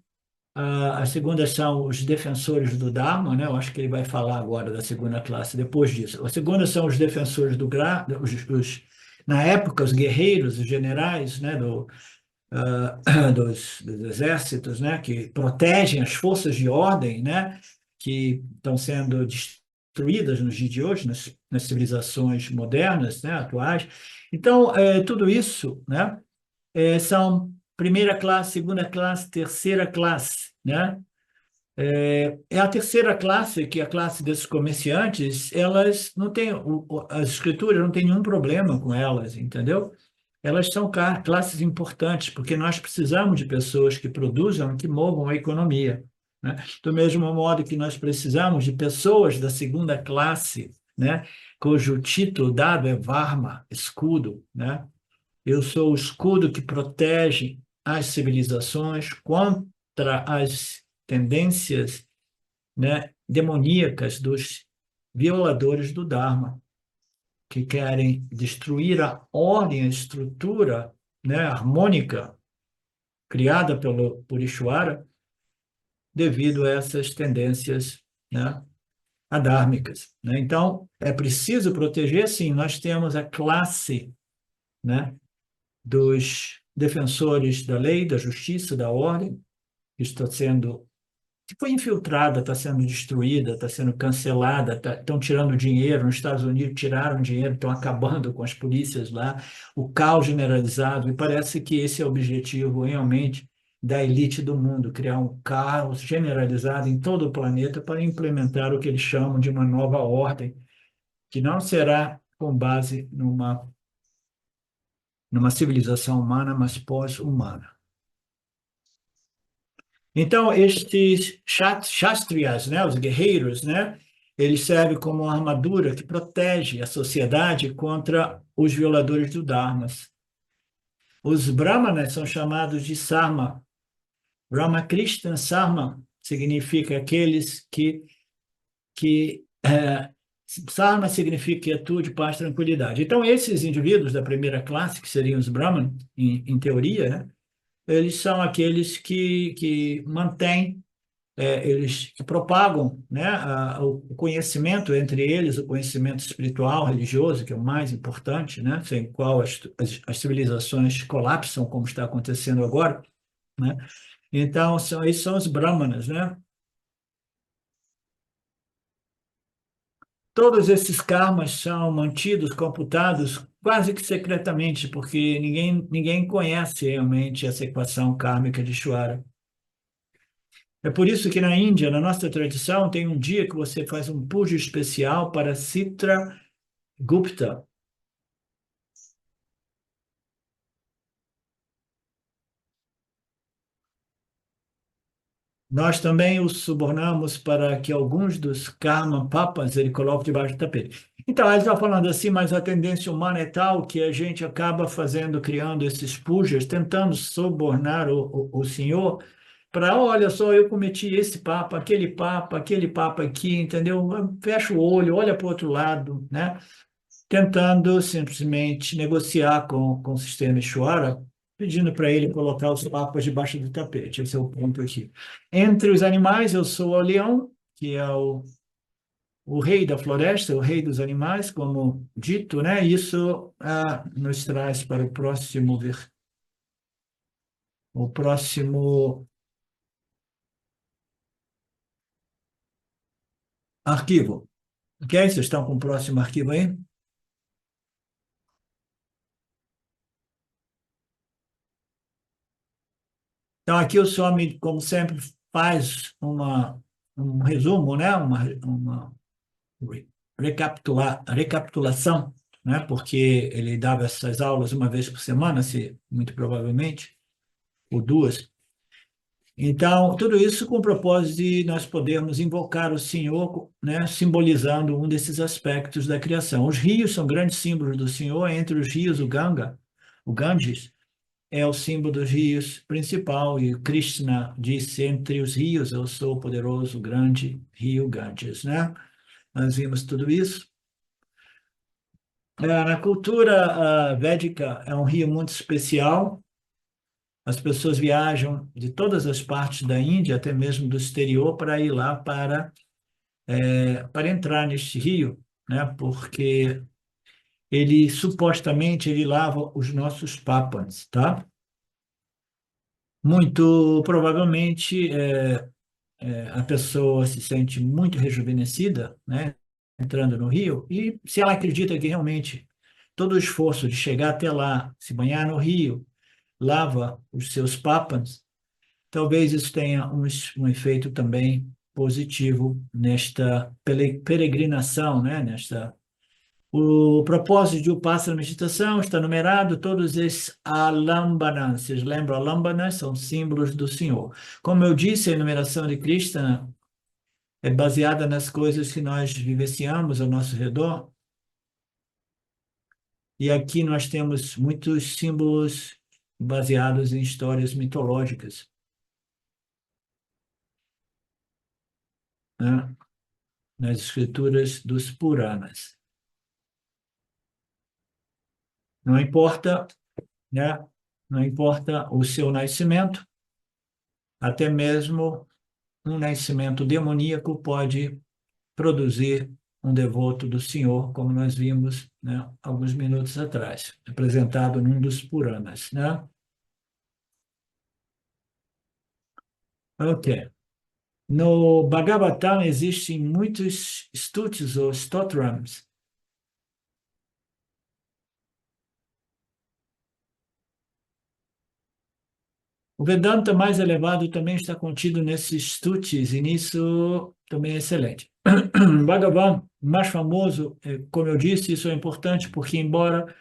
as segundas são os defensores do Dharma, né? Eu acho que ele vai falar agora da segunda classe depois disso. A segunda são os defensores do Gra, na época, os guerreiros, os generais, né? Dos exércitos, né, que protegem as forças de ordem, né, que estão sendo destruídas nos dias de hoje, nas civilizações modernas, né, atuais. Então, tudo isso, né, são primeira classe, segunda classe, terceira classe, né? É a terceira classe, que é a classe desses comerciantes, elas não têm, as escrituras não têm nenhum problema com elas, entendeu? Elas são classes importantes, porque nós precisamos de pessoas que produzam, que movam a economia, né? Do mesmo modo que nós precisamos de pessoas da segunda classe, né? Cujo título dado é Varma, escudo, né? Eu sou o escudo que protege as civilizações contra as tendências, né, demoníacas dos violadores do Dharma, que querem destruir a ordem, a estrutura, né, harmônica criada por Ishvara devido a essas tendências, né, adármicas, né? Então, é preciso proteger, sim. Nós temos a classe, né, dos defensores da lei, da justiça, da ordem, que está sendo que foi infiltrada, está sendo destruída, está sendo cancelada, estão tirando dinheiro. Nos Estados Unidos tiraram dinheiro, estão acabando com as polícias lá, o caos generalizado, e parece que esse é o objetivo realmente da elite do mundo, criar um caos generalizado em todo o planeta para implementar o que eles chamam de uma nova ordem, que não será com base numa civilização humana, mas pós-humana. Então, estes Shastrias, né, os guerreiros, né, eles servem como uma armadura que protege a sociedade contra os violadores do Dharma. Os Brahmanas são chamados de Sarma. Ramakrishna Sarma significa aqueles que Sarma significa quietude, paz, tranquilidade. Então, esses indivíduos da primeira classe, que seriam os Brahmanas, em teoria, né, eles são aqueles que mantêm, eles que propagam, né, o conhecimento entre eles, o conhecimento espiritual, religioso, que é o mais importante, né, sem o qual as civilizações colapsam, como está acontecendo agora, né? Então, esses são os Brahmanas, né? Todos esses karmas são mantidos, computados quase que secretamente, porque ninguém conhece realmente essa equação kármica de Ishvara. É por isso que na Índia, na nossa tradição, tem um dia que você faz um puja especial para Citra Gupta. Nós também os subornamos para que alguns dos karma papas ele coloque debaixo do tapete. Então, ele está falando assim, mas a tendência humana é tal que a gente acaba fazendo, criando esses pujas, tentando subornar o Senhor para, olha só, eu cometi esse papa, aquele papa aqui, entendeu? Fecha o olho, olha para o outro lado, né? Tentando simplesmente negociar com o sistema Ishwara, pedindo para ele colocar os papas debaixo do tapete. Esse é o ponto aqui. Entre os animais, eu sou o leão, que é o rei da floresta, o rei dos animais, como dito, né? Isso nos traz para o próximo arquivo. Ok? Vocês estão com o próximo arquivo aí? Então, aqui o Swami, como sempre, faz um resumo, né? Uma recapitulação, né? Porque ele dava essas aulas uma vez por semana, se, muito provavelmente, ou duas. Então, tudo isso com o propósito de nós podermos invocar o Senhor, né? Simbolizando um desses aspectos da criação. Os rios são grandes símbolos do Senhor, entre os rios o Ganges, é o símbolo dos rios principal, e Krishna disse, entre os rios eu sou o poderoso, grande rio Ganges, né? Nós vimos tudo isso. Na cultura védica, é um rio muito especial. As pessoas viajam de todas as partes da Índia, até mesmo do exterior, para ir lá para entrar neste rio, né? Porque ele supostamente ele lava os nossos papas, tá? Muito provavelmente a pessoa se sente muito rejuvenescida, né? Entrando no rio, e se ela acredita que realmente todo o esforço de chegar até lá, se banhar no rio, lava os seus papas, talvez isso tenha um efeito também positivo nesta peregrinação, né? O propósito de Upasana Meditação está numerado, todos esses alambanas. Vocês lembram? Alambanas são símbolos do Senhor. Como eu disse, a enumeração de Krishna é baseada nas coisas que nós vivenciamos ao nosso redor. E aqui nós temos muitos símbolos baseados em histórias mitológicas, né? Nas escrituras dos Puranas. Não importa, né? Não importa o seu nascimento, até mesmo um nascimento demoníaco pode produzir um devoto do Senhor, como nós vimos, né, alguns minutos atrás, apresentado num dos Puranas, né? Ok. No Bhagavatam existem muitos stutis ou stotrams. O Vedanta mais elevado também está contido nesses stutis, e nisso também é excelente. O Bhagavan mais famoso, como eu disse, isso é importante porque, embora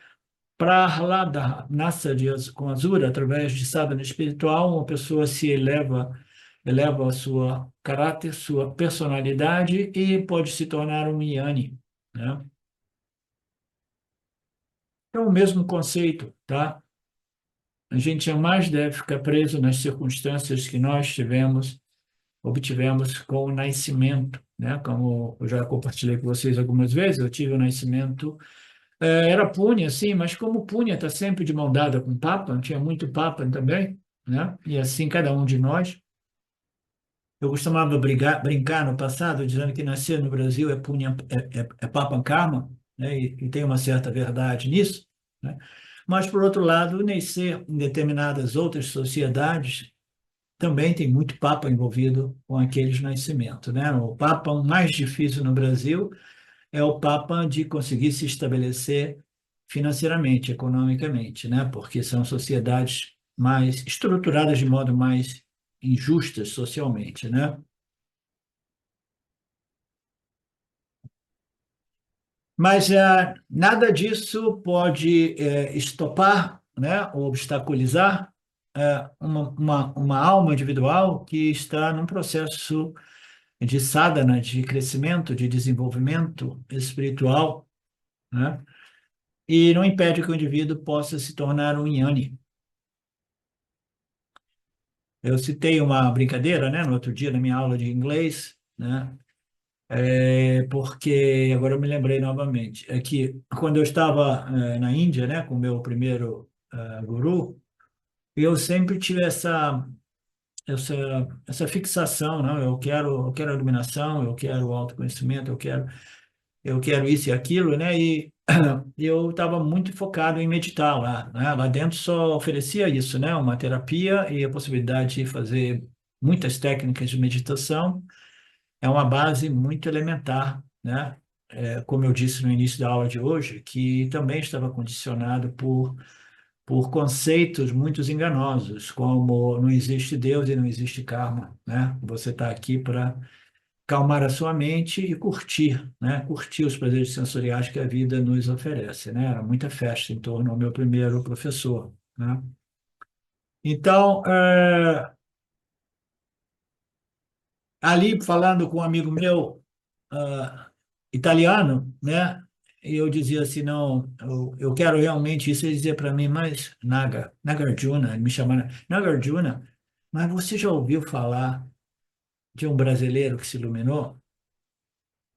Prahlada nasça com Azura, através de sadhana espiritual, uma pessoa se eleva a sua caráter, sua personalidade e pode se tornar um Jnani, né? É o mesmo conceito, tá? A gente jamais deve ficar preso nas circunstâncias que nós obtivemos com o nascimento, né? Como eu já compartilhei com vocês algumas vezes, eu tive o nascimento, era Púnia, sim, mas como Púnia está sempre de mão dada com o Papa, tinha muito Papa também, né? E assim cada um de nós. Eu costumava brincar no passado, dizendo que nascer no Brasil é Púnia, é Papa Karma, né? E tem uma certa verdade nisso, né? Mas, por outro lado, nascer em determinadas outras sociedades também tem muito Papa envolvido com aqueles nascimentos, né? O Papa mais difícil no Brasil é o Papa de conseguir se estabelecer financeiramente, economicamente, né? Porque são sociedades mais estruturadas de modo mais injustas socialmente, né? Mas nada disso pode estopar, né, ou obstaculizar uma alma individual que está num processo de sadhana, de crescimento, de desenvolvimento espiritual, né? E não impede que o indivíduo possa se tornar um jnani. Eu citei uma brincadeira, né, no outro dia, na minha aula de inglês, né? Porque agora eu me lembrei novamente, é que quando eu estava na Índia, né, com o meu primeiro guru, eu sempre tive essa, essa fixação, não? Eu quero a iluminação, eu quero o autoconhecimento, eu quero isso e aquilo, né? E eu estava muito focado em meditar lá, né? Lá dentro só oferecia isso, né? Uma terapia e a possibilidade de fazer muitas técnicas de meditação. É uma base muito elementar, né? Como eu disse no início da aula de hoje, que também estava condicionado por conceitos muito enganosos, como não existe Deus e não existe karma, né? Você está aqui para calmar a sua mente e curtir, né? Curtir os prazeres sensoriais que a vida nos oferece, né? Era muita festa em torno ao meu primeiro professor, né? Então, ali falando com um amigo meu, italiano, né? E eu dizia assim, não, eu quero realmente isso. Ele dizia para mim, mas Nagarjuna, ele me chamava Nagarjuna, mas você já ouviu falar de um brasileiro que se iluminou?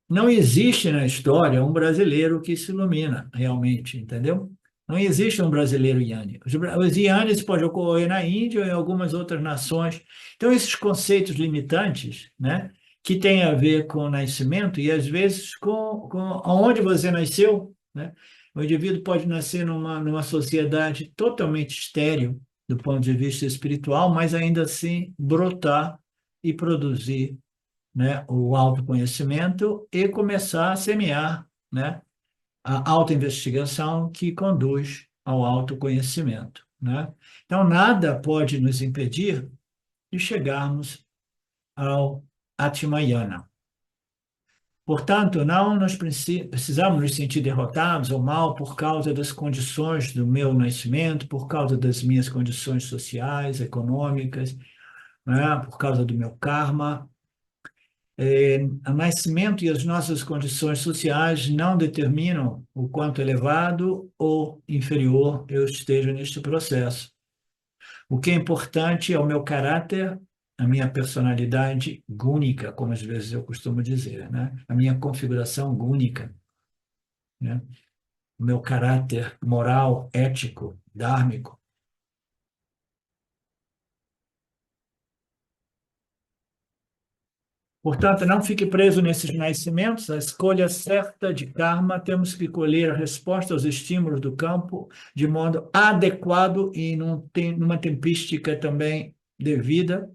Não existe na história um brasileiro que se ilumina realmente, entendeu? Não existe um brasileiro Yanni. Os Yannis podem ocorrer na Índia ou em algumas outras nações. Então, esses conceitos limitantes, né, que têm a ver com o nascimento e, às vezes, com onde você nasceu, né? O indivíduo pode nascer numa sociedade totalmente estéril do ponto de vista espiritual, mas ainda assim brotar e produzir, né, o autoconhecimento e começar a semear, né, a autoinvestigação que conduz ao autoconhecimento, né? Então, nada pode nos impedir de chegarmos ao Atmayana. Portanto, não nos precisamos nos sentir derrotados ou mal por causa das condições do meu nascimento, por causa das minhas condições sociais, econômicas, né, por causa do meu karma. O nascimento e as nossas condições sociais não determinam o quanto elevado ou inferior eu esteja neste processo. O que é importante é o meu caráter, a minha personalidade gúnica, como às vezes eu costumo dizer, né? A minha configuração gúnica, né? O meu caráter moral, ético, dármico. Portanto, não fique preso nesses nascimentos. A escolha certa de karma, temos que colher a resposta aos estímulos do campo de modo adequado e numa tempística também devida.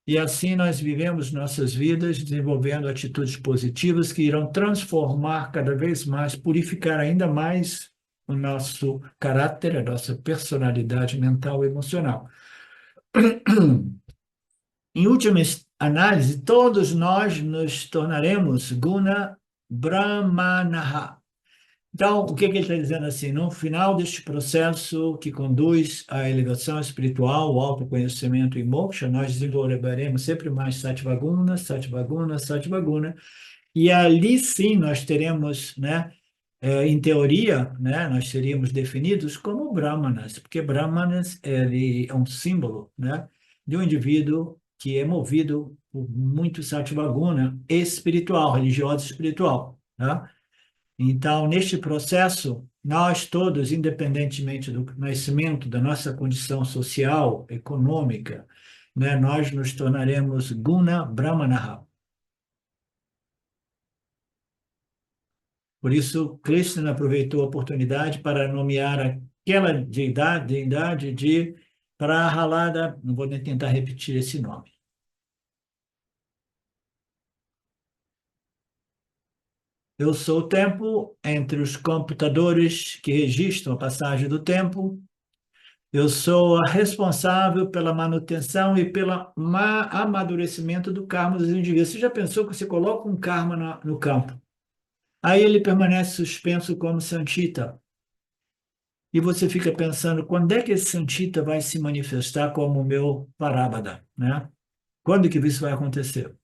E assim nós vivemos nossas vidas desenvolvendo atitudes positivas que irão transformar cada vez mais, purificar ainda mais o nosso caráter, a nossa personalidade mental e emocional. Em última análise, todos nós nos tornaremos guna brahmanaha. Então, o que que ele está dizendo assim? No final deste processo que conduz à elevação espiritual, o autoconhecimento e moksha, nós desenvolveremos sempre mais sattvaguna, sattvaguna, sattvaguna, e ali sim nós teremos, né, em teoria, né, nós seríamos definidos como brahmanas, porque brahmanas ele é um símbolo, né, de um indivíduo que é movido por muito sattvaguna espiritual, religioso espiritual, tá? Então, neste processo, nós todos, independentemente do nascimento, da nossa condição social, econômica, né, nós nos tornaremos guna brahmanaha. Por isso, Krishna aproveitou a oportunidade para nomear aquela deidade de Prahalada, não vou nem tentar repetir esse nome. Eu sou o tempo entre os computadores que registram a passagem do tempo, Eu sou a responsável pela manutenção e pelo amadurecimento do karma dos indivíduos. Você já pensou que você coloca um karma no campo? Aí ele permanece suspenso como santita. E você fica pensando, quando é que esse santita vai se manifestar como o meu parábada, né? Quando que isso vai acontecer?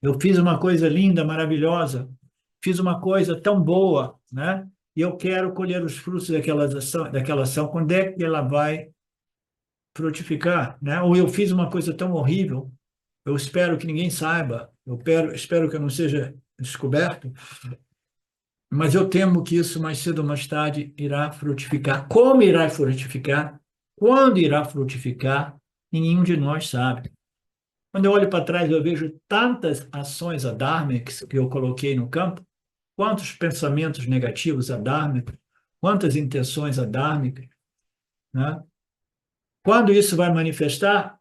Eu fiz uma coisa linda, maravilhosa, fiz uma coisa tão boa, né? E eu quero colher os frutos daquela ação. Quando é que ela vai frutificar, né? Ou eu fiz uma coisa tão horrível, eu espero que ninguém saiba, espero que eu não seja descoberto, mas eu temo que isso mais cedo ou mais tarde irá frutificar. Como irá frutificar? Quando irá frutificar? Nenhum de nós sabe. Quando eu olho para trás, eu vejo tantas ações adármicas que eu coloquei no campo, quantos pensamentos negativos adármicos, quantas intenções adármicas, né? Quando isso vai manifestar?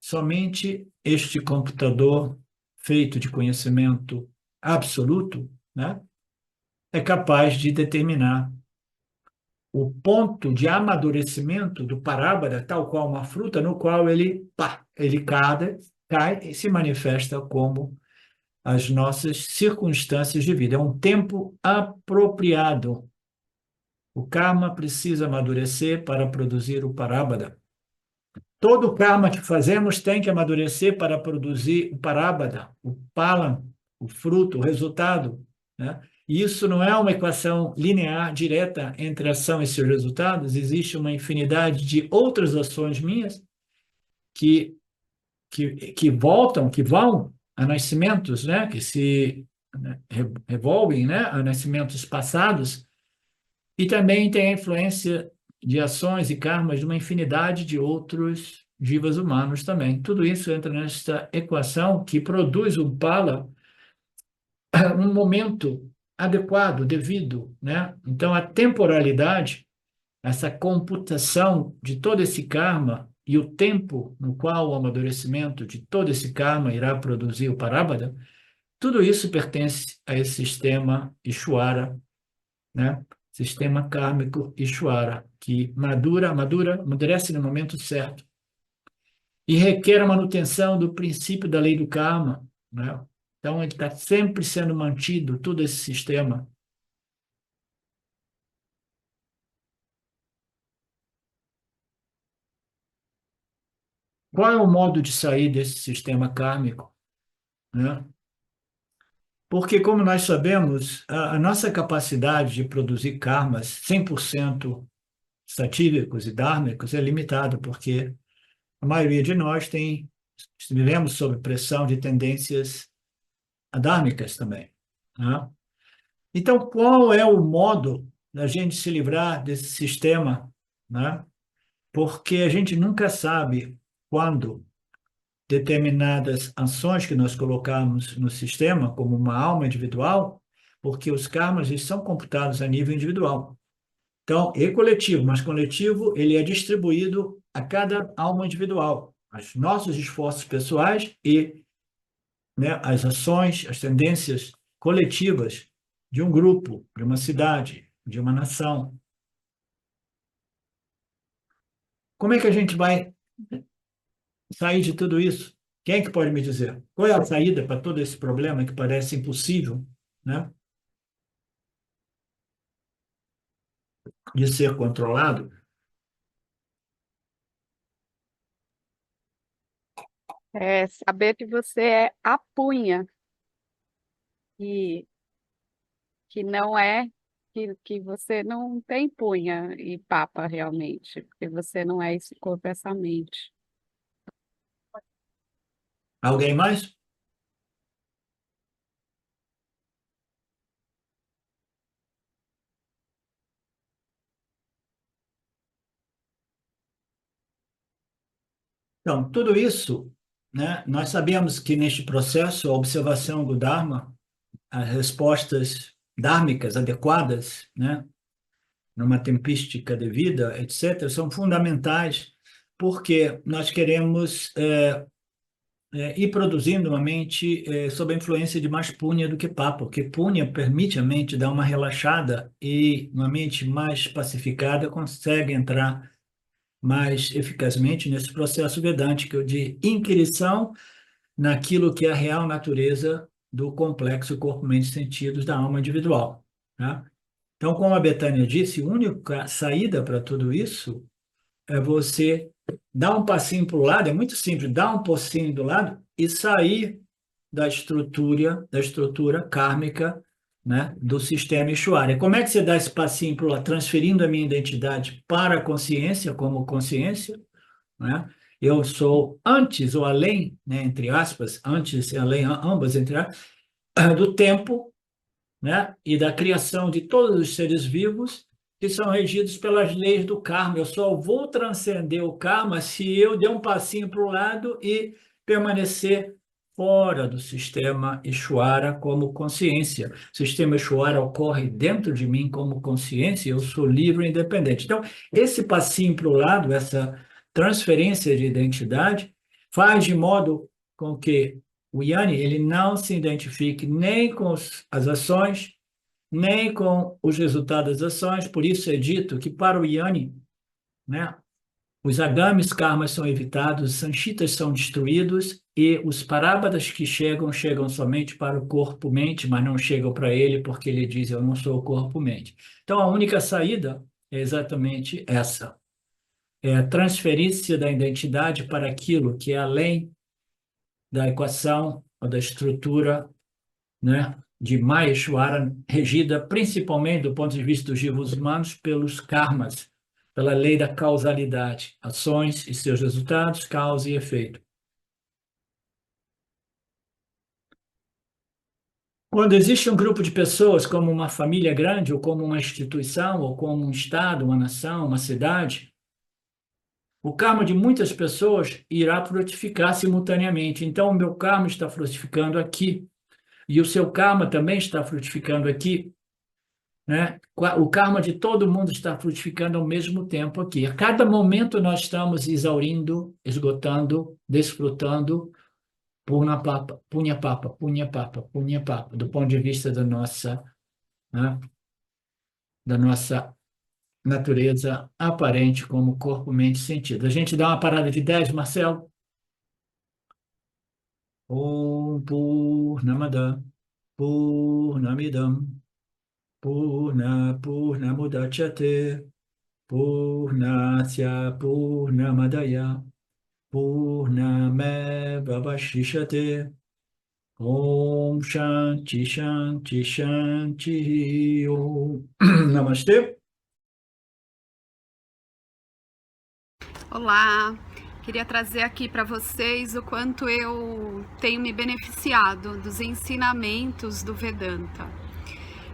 Somente este computador feito de conhecimento absoluto, né, é capaz de determinar o ponto de amadurecimento do parábara, tal qual uma fruta, no qual ele cai e se manifesta como as nossas circunstâncias de vida. É um tempo apropriado. O karma precisa amadurecer para produzir o parábara. Todo o karma que fazemos tem que amadurecer para produzir o parábada, o palam, o fruto, o resultado, né? E isso não é uma equação linear, direta entre ação e seus resultados. Existe uma infinidade de outras ações minhas que, que voltam, que vão a nascimentos, né? Que se, né, revolvem, né? A nascimentos passados e também tem a influência de ações e karmas de uma infinidade de outros vivos humanos também. Tudo isso entra nesta equação que produz um pala, um momento adequado, devido, né? Então, a temporalidade, essa computação de todo esse karma e o tempo no qual o amadurecimento de todo esse karma irá produzir o parábada, tudo isso pertence a esse sistema Ishwara, né? Sistema kármico Ishvara, que amadurece no momento certo e requer a manutenção do princípio da lei do karma, né? Então, ele está sempre sendo mantido, todo esse sistema. Qual é o modo de sair desse sistema kármico, né? Porque, como nós sabemos, a nossa capacidade de produzir karmas 100% satívicos e dármicos é limitada, porque a maioria de nós vivemos sob pressão de tendências adármicas também, né? Então, qual é o modo da gente se livrar desse sistema, né? Porque a gente nunca sabe quando determinadas ações que nós colocamos no sistema, como uma alma individual, porque os karmas eles são computados a nível individual. Então, é coletivo, mas coletivo ele é distribuído a cada alma individual. Os nossos esforços pessoais e, né, as ações, as tendências coletivas de um grupo, de uma cidade, de uma nação. Como é que a gente vai sair de tudo isso? Quem é que pode me dizer? Qual é a saída para todo esse problema que parece impossível, né, de ser controlado? É saber que você é a punha e que não é que você não tem punha e papa realmente, porque você não é esse corpo, essa mente. Alguém mais? Então, tudo isso, né, nós sabemos que neste processo, a observação do Dharma, as respostas dármicas adequadas, né, numa tempística de vida, etc., são fundamentais porque nós queremos ir produzindo uma mente sob a influência de mais punha do que papa, porque punha permite a mente dar uma relaxada e uma mente mais pacificada consegue entrar mais eficazmente nesse processo vedântico de inquirição naquilo que é a real natureza do complexo corpo, mente e sentidos da alma individual, né? Então, como a Betânia disse, a única saída para tudo isso é você dar um passinho para o lado, é muito simples, dar um passinho do lado e sair da estrutura kármica, né, do sistema Ishwara. Como é que você dá esse passinho para o lado? Transferindo a minha identidade para a consciência, como consciência, né? Eu sou antes ou além, né, entre aspas, antes e além, ambas entre aspas, do tempo, né, e da criação de todos os seres vivos que são regidos pelas leis do karma. Eu só vou transcender o karma se eu der um passinho para o lado e permanecer fora do sistema Ishwara como consciência. O sistema Ishwara ocorre dentro de mim como consciência, eu sou livre e independente. Então, esse passinho para o lado, essa transferência de identidade, faz de modo com que o Yanni ele não se identifique nem com as ações, nem com os resultados das ações. Por isso é dito que para o Yanni, né, os agamis karmas são evitados, os sanchitas são destruídos e os parábadas que chegam, chegam somente para o corpo-mente, mas não chegam para ele porque ele diz, eu não sou o corpo-mente. Então, a única saída é exatamente essa. É a transferência da identidade para aquilo que é além da equação ou da estrutura, né, de Maheshwara, regida principalmente do ponto de vista dos vivos humanos pelos karmas, pela lei da causalidade, ações e seus resultados, causa e efeito. Quando existe um grupo de pessoas, como uma família grande, ou como uma instituição, ou como um estado, uma nação, uma cidade, o karma de muitas pessoas irá frutificar simultaneamente. Então, o meu karma está frutificando aqui, e o seu karma também está frutificando aqui, né? O karma de todo mundo está frutificando ao mesmo tempo aqui. A cada momento nós estamos exaurindo, esgotando, desfrutando Purna Papa, Punya Papa, Punya Papa, Punya Papa, do ponto de vista da nossa, né, da nossa natureza aparente como corpo, mente e sentido. A gente dá uma parada de 10, Marcelo. Om Purnamada Purnamidam Purnamudachyate Purnasya Purnamadaya Purnameva Vashishate Om Shanti Shanti Shanti Om. Namastê. Olá, queria trazer aqui para vocês o quanto eu tenho me beneficiado dos ensinamentos do Vedanta.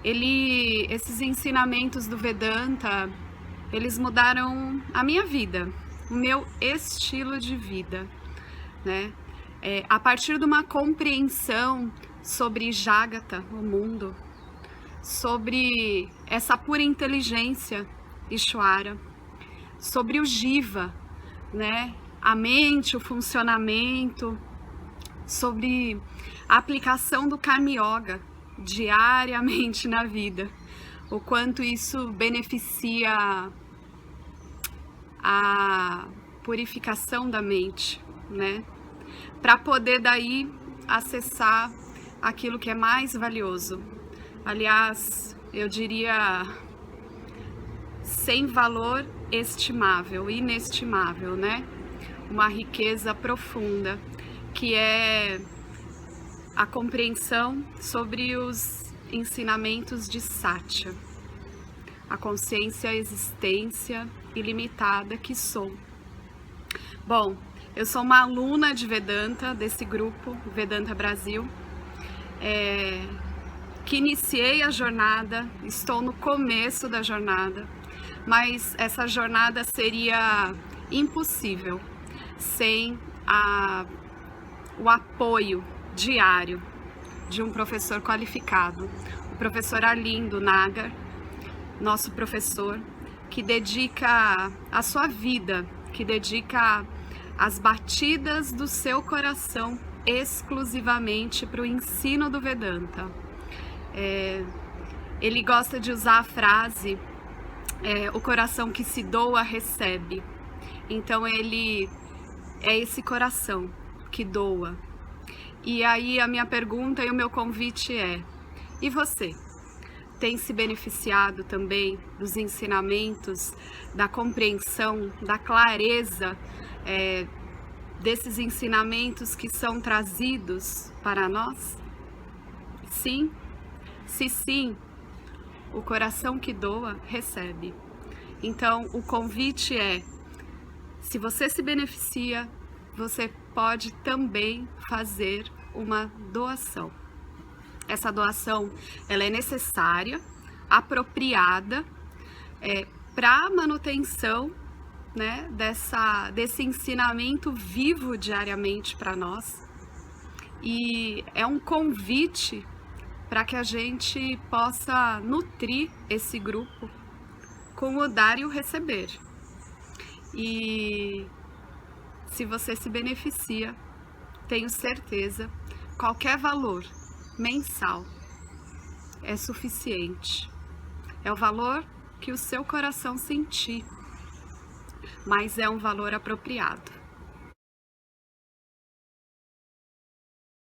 Esses ensinamentos do Vedanta, eles mudaram a minha vida, o meu estilo de vida, né? A partir de uma compreensão sobre Jagata, o mundo, sobre essa pura inteligência Ishwara, sobre o Jiva, né? A mente, o funcionamento, sobre a aplicação do Karma Yoga diariamente na vida, o quanto isso beneficia a purificação da mente, né? Para poder daí acessar aquilo que é mais valioso. Aliás, eu diria sem valor estimável, inestimável, né? Uma riqueza profunda, que é a compreensão sobre os ensinamentos de Satya, a consciência, a existência ilimitada que sou. Bom, eu sou uma aluna de Vedanta, desse grupo Vedanta Brasil, que iniciei a jornada, estou no começo da jornada, mas essa jornada seria impossível sem o apoio diário de um professor qualificado, o professor Arlindo Nagar, nosso professor, que dedica a sua vida, que dedica as batidas do seu coração exclusivamente para o ensino do Vedanta. Ele gosta de usar a frase, o coração que se doa recebe. Então ele é esse coração que doa. E aí a minha pergunta e o meu convite é: e você? Tem se beneficiado também dos ensinamentos, da compreensão, da clareza desses ensinamentos que são trazidos para nós? Sim? Se sim, o coração que doa, recebe. Então, o convite é: se você se beneficia, você pode também fazer uma doação. Essa doação, ela é necessária, apropriada, para a manutenção, né, desse ensinamento vivo diariamente para nós. E é um convite para que a gente possa nutrir esse grupo com o dar e o receber. E se você se beneficia, tenho certeza, qualquer valor mensal é suficiente. É o valor que o seu coração sentir, mas é um valor apropriado.